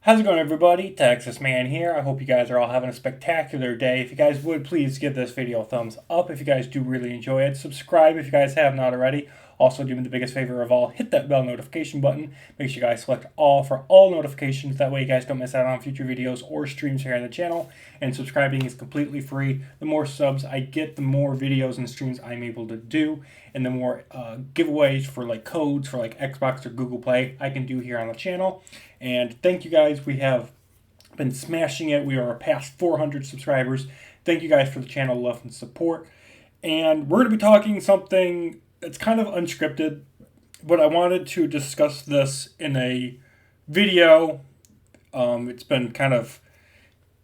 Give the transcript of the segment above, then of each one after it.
How's it going, everybody? Texas Man here. I hope you guys are all having a spectacular day. If you guys would, please give this video a thumbs up if you guys do really enjoy it. Subscribe if you guys have not already. Also, do me the biggest favor of all, hit that bell notification button. Make sure you guys select all for all notifications. That way you guys don't miss out on future videos or streams here on the channel. And subscribing is completely free. The more subs I get, the more videos and streams I'm able to do. And the more giveaways for like codes for like Xbox or Google Play I can do here on the channel. And thank you guys. We have been smashing it. We are past 400 subscribers. Thank you guys for the channel love and support. And we're going to be talking something that's kind of unscripted, but I wanted to discuss this in a video. It's been kind of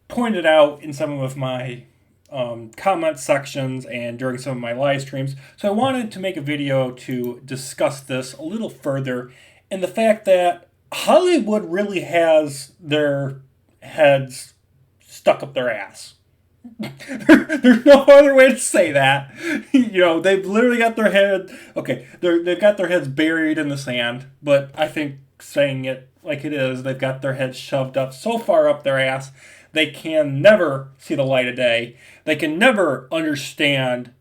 pointed out in some of my comment sections and during some of my live streams. So I wanted to make a video to discuss this a little further, and the fact that Hollywood really has their heads stuck up their ass. There's no other way to say that. You know, they've literally got their head. Okay, they've got their heads buried in the sand, but I think saying it like it is, they've got their heads shoved up so far up their ass, they can never see the light of day. They can never understand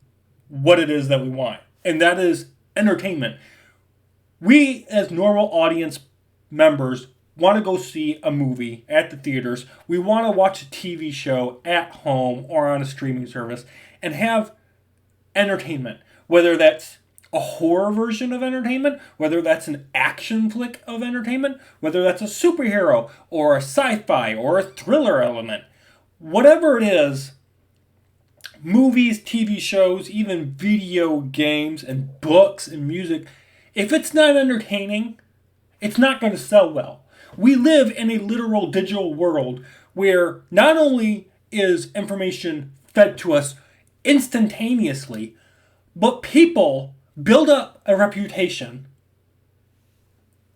what it is that we want, and that is entertainment. We, as normal audience members, want to go see a movie at the theaters. We want to watch a TV show at home or on a streaming service and have entertainment. Whether that's a horror version of entertainment, whether that's an action flick of entertainment, whether that's a superhero or a sci-fi or a thriller element. Whatever it is, movies, TV shows, even video games and books and music, if it's not entertaining, it's not going to sell well. We live in a literal digital world where not only is information fed to us instantaneously, but people build up a reputation,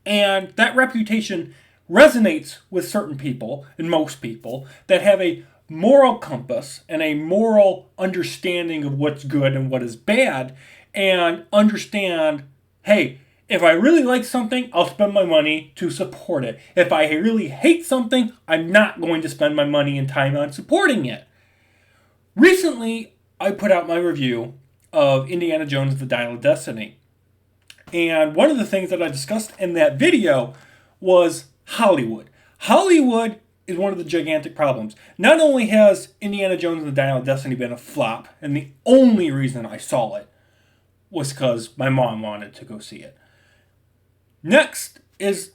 and that reputation resonates with certain people, and most people, that have a moral compass and a moral understanding of what's good and what is bad, and understand, hey, if I really like something, I'll spend my money to support it. If I really hate something, I'm not going to spend my money and time on supporting it. Recently, I put out my review of Indiana Jones: The Dial of Destiny. And one of the things that I discussed in that video was Hollywood. Hollywood is one of the gigantic problems. Not only has Indiana Jones and the Dial of Destiny been a flop, and the only reason I saw it was because my mom wanted to go see it. Next is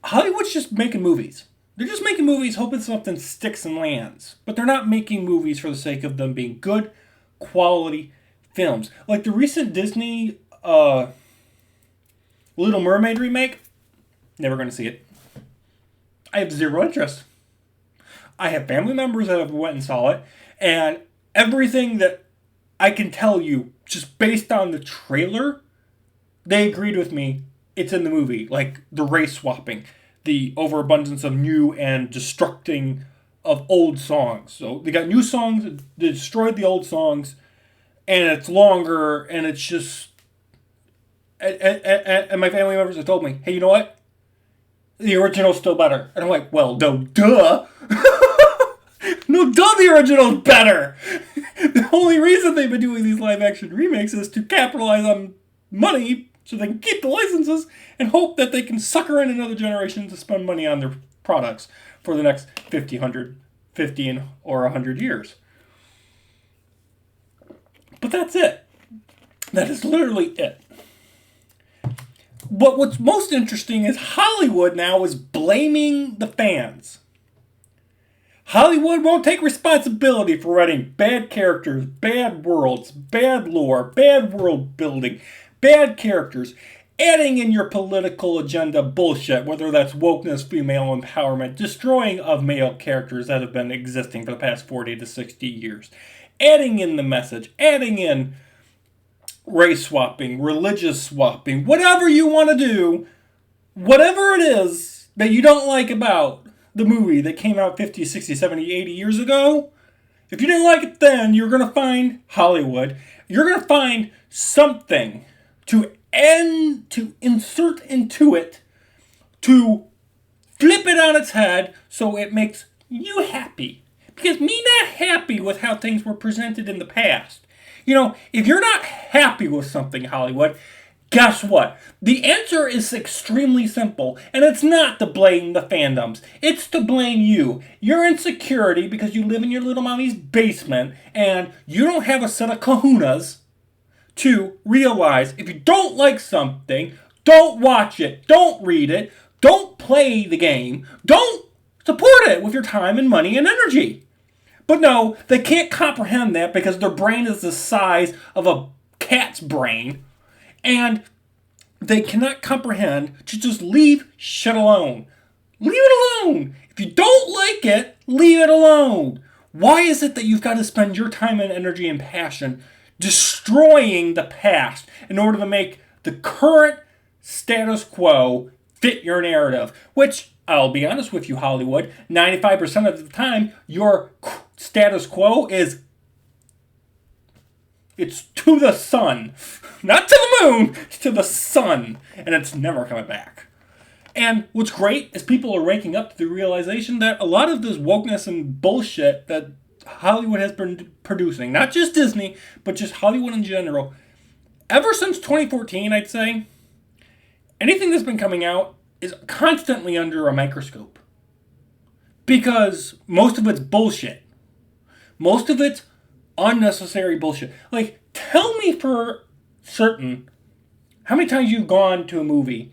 Hollywood's just making movies. They're just making movies hoping something sticks and lands. But they're not making movies for the sake of them being good, quality films. Like the recent Disney Little Mermaid remake, never going to see it. I have zero interest. I have family members that have went and saw it, and everything that I can tell you, just based on the trailer, they agreed with me. It's in the movie, like the race swapping, the overabundance of new and destructing of old songs. So they got new songs, they destroyed the old songs, and it's longer, and it's just... And my family members have told me, hey, you know what? The original's still better. And I'm like, well, no, duh. No, duh, the original's better. The only reason they've been doing these live-action remakes is to capitalize on money so they can keep the licenses and hope that they can sucker in another generation to spend money on their products for the next 50, 100, 50, or 100 years. But that's it. That is literally it. But what's most interesting is Hollywood now is blaming the fans. Hollywood won't take responsibility for writing bad characters, bad worlds, bad lore, bad world building, bad characters, adding in your political agenda bullshit, whether that's wokeness, female empowerment, destroying of male characters that have been existing for the past 40 to 60 years, adding in the message, adding in race swapping, religious swapping, whatever you want to do, whatever it is that you don't like about the movie that came out 50, 60, 70, 80 years ago, if you didn't like it then, you're going to find Hollywood. You're going to find something to insert into it to flip it on its head so it makes you happy. Because me not happy with how things were presented in the past. You know, if you're not happy with something, Hollywood, guess what? The answer is extremely simple, and it's not to blame the fandoms. It's to blame you. Your insecurity because you live in your little mommy's basement, and you don't have a set of kahunas to realize if you don't like something, don't watch it, don't read it, don't play the game, don't support it with your time and money and energy. But no, they can't comprehend that because their brain is the size of a cat's brain, and they cannot comprehend to just leave shit alone. Leave it alone. If you don't like it, leave it alone. Why is it that you've got to spend your time and energy and passion destroying the past in order to make the current status quo fit your narrative? Which, I'll be honest with you, Hollywood, 95% of the time, your status quo is it's to the sun. Not to the moon, it's to the sun. And it's never coming back. And what's great is people are waking up to the realization that a lot of this wokeness and bullshit that Hollywood has been producing, not just Disney, but just Hollywood in general, ever since 2014, I'd say, anything that's been coming out is constantly under a microscope. Because most of it's bullshit. Most of it's unnecessary bullshit. Like, tell me for certain how many times you've gone to a movie,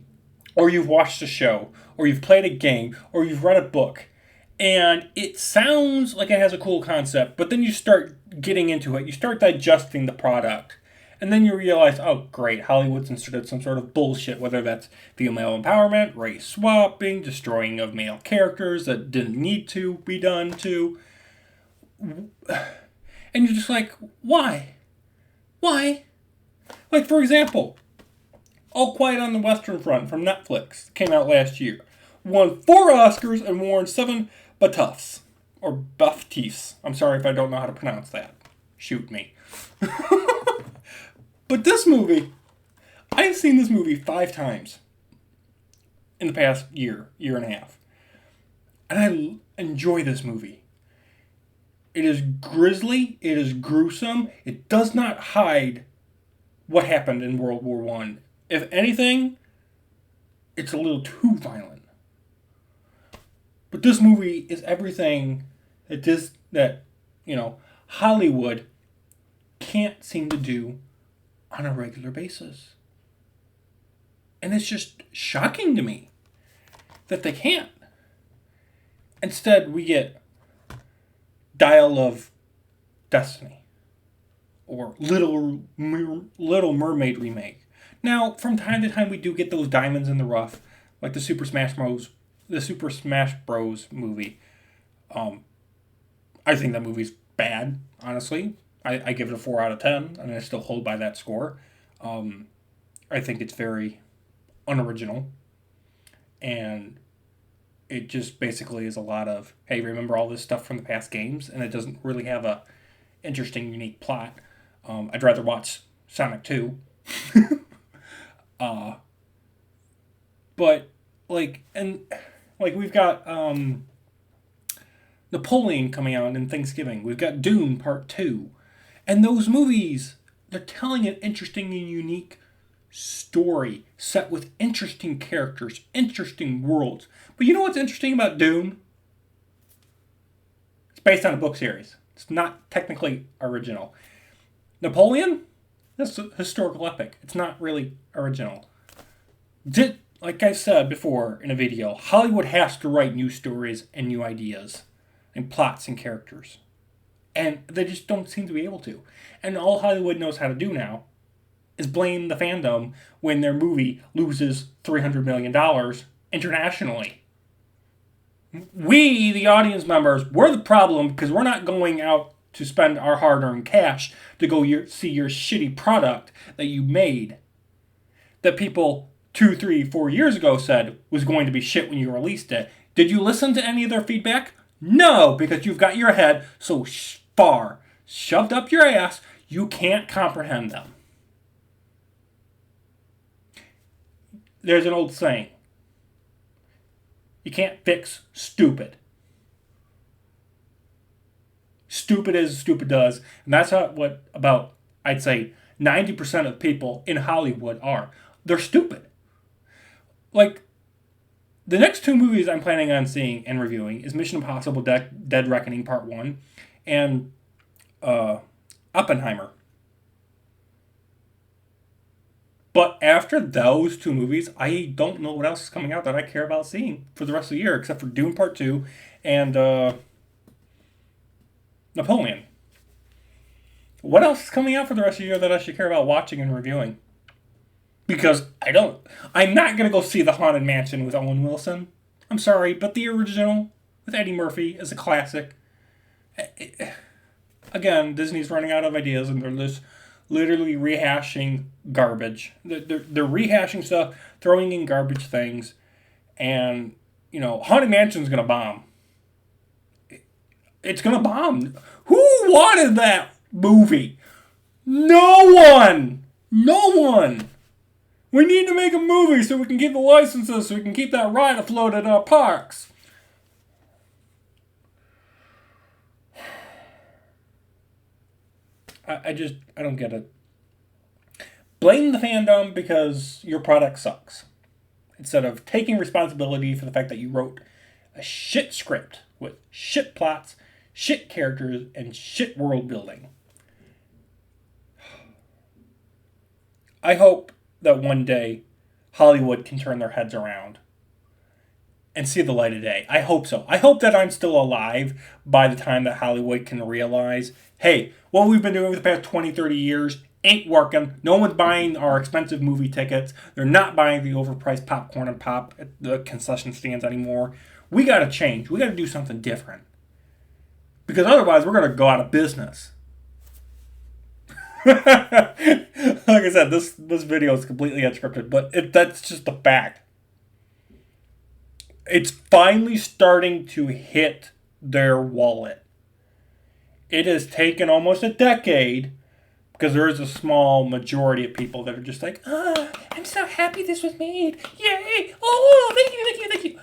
or you've watched a show, or you've played a game, or you've read a book, and it sounds like it has a cool concept, but then you start getting into it, you start digesting the product, and then you realize, oh great, Hollywood's inserted some sort of bullshit, whether that's female empowerment, race swapping, destroying of male characters that didn't need to be done to. And you're just like, why? Why? Like, for example, All Quiet on the Western Front from Netflix came out last year. Won 4 Oscars and won 7 BAFTAs. Or BAFTAs. I'm sorry if I don't know how to pronounce that. Shoot me. But this movie, I've seen this movie 5 times in the past year and a half. And I enjoy this movie. It is grisly, it is gruesome, it does not hide what happened in World War I. If anything, it's a little too violent. But this movie is everything that Hollywood can't seem to do on a regular basis. And it's just shocking to me that they can't. Instead, we get Dial of Destiny or Little Mermaid remake. Now, from time to time, we do get those diamonds in the rough, like the Super Smash Bros. Movie. I think that movie's bad, honestly. I give it a 4 out of 10, and I still hold by that score. I think it's very unoriginal, and it just basically is a lot of, hey, remember all this stuff from the past games? And it doesn't really have a interesting, unique plot. I'd rather watch Sonic 2. But, we've got Napoleon coming out in Thanksgiving. We've got Dune Part 2. And those movies, they're telling an interesting and unique story set with interesting characters, interesting worlds. But you know what's interesting about Dune? It's based on a book series. It's not technically original. Napoleon? That's a historical epic. It's not really original. Like I said before in a video, Hollywood has to write new stories and new ideas and plots and characters. And they just don't seem to be able to. And all Hollywood knows how to do now is blame the fandom when their movie loses $300 million internationally. We, the audience members, we're the problem because we're not going out to spend our hard-earned cash to go see your shitty product that you made that people 2, 3, 4 years ago said was going to be shit when you released it. Did you listen to any of their feedback? No, because you've got your head so far shoved up your ass, you can't comprehend them. There's an old saying. You can't fix stupid. Stupid is, stupid does. And that's what about, I'd say, 90% of people in Hollywood are. They're stupid. Like, the next two movies I'm planning on seeing and reviewing is Mission Impossible Dead Reckoning Part 1 and Oppenheimer. But after those two movies, I don't know what else is coming out that I care about seeing for the rest of the year, except for Dune Part 2 and Napoleon. What else is coming out for the rest of the year that I should care about watching and reviewing? Because I'm not going to go see The Haunted Mansion with Owen Wilson. I'm sorry, but the original with Eddie Murphy is a classic. Again, Disney's running out of ideas and they're just literally rehashing garbage. They're rehashing stuff, throwing in garbage things, and, Haunted Mansion's going to bomb. It's going to bomb. Who wanted that movie? No one! No one! We need to make a movie so we can get the licenses, so we can keep that ride afloat at our parks. I don't get it. Blame the fandom because your product sucks, instead of taking responsibility for the fact that you wrote a shit script with shit plots, shit characters, and shit world building. I hope that one day Hollywood can turn their heads around and see the light of day. I hope so. I hope that I'm still alive by the time that Hollywood can realize, hey, what we've been doing for the past 20, 30 years ain't working. No one's buying our expensive movie tickets. They're not buying the overpriced popcorn and pop at the concession stands anymore. We got to change. We got to do something different. Because otherwise, we're going to go out of business. Like I said, this video is completely unscripted, but that's just a fact. It's finally starting to hit their wallet. It has taken almost a decade, because there is a small majority of people that are just like, I'm so happy this was made. Yay! Oh, thank you, thank you, thank you.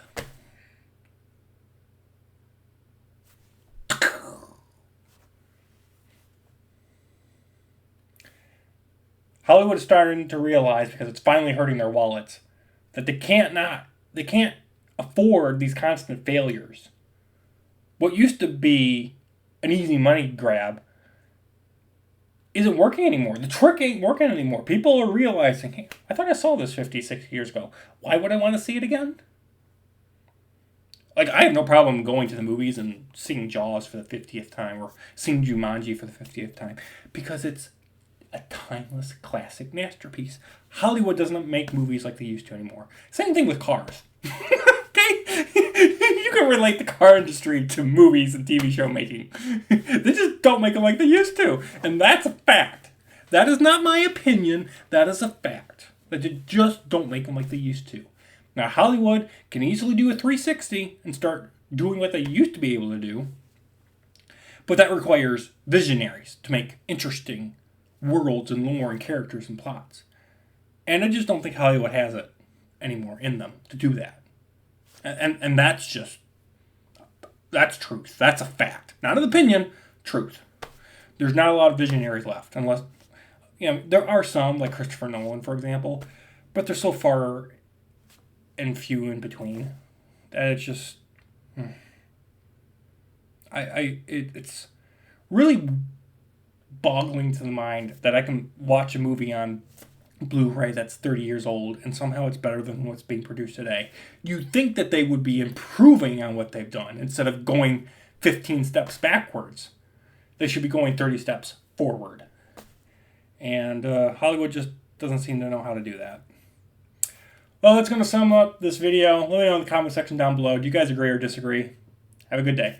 Hollywood is starting to realize, because it's finally hurting their wallets, that they can't afford these constant failures. What used to be an easy money grab isn't working anymore. The trick ain't working anymore. People are realizing, hey, I thought I saw this 50, 60 years ago. Why would I want to see it again? Like, I have no problem going to the movies and seeing Jaws for the 50th time or seeing Jumanji for the 50th time, because it's a timeless classic masterpiece. Hollywood doesn't make movies like they used to anymore. Same thing with cars. Okay? You can relate the car industry to movies and TV show making. They just don't make them like they used to. And that's a fact. That is not my opinion. That is a fact. That they just don't make them like they used to. Now, Hollywood can easily do a 360 and start doing what they used to be able to do. But that requires visionaries to make interesting worlds and lore and characters and plots. And I just don't think Hollywood has it anymore in them to do that. And that's truth. That's a fact. Not an opinion, truth. There's not a lot of visionaries left, unless, there are some, like Christopher Nolan, for example, but they're so far and few in between that it's just, it's really boggling to the mind that I can watch a movie on Blu-ray that's 30 years old and somehow it's better than what's being produced today. You'd think that they would be improving on what they've done instead of going 15 steps backwards. They should be going 30 steps forward. And Hollywood just doesn't seem to know how to do that. Well, that's going to sum up this video. Let me know in the comment section down below. Do you guys agree or disagree? Have a good day.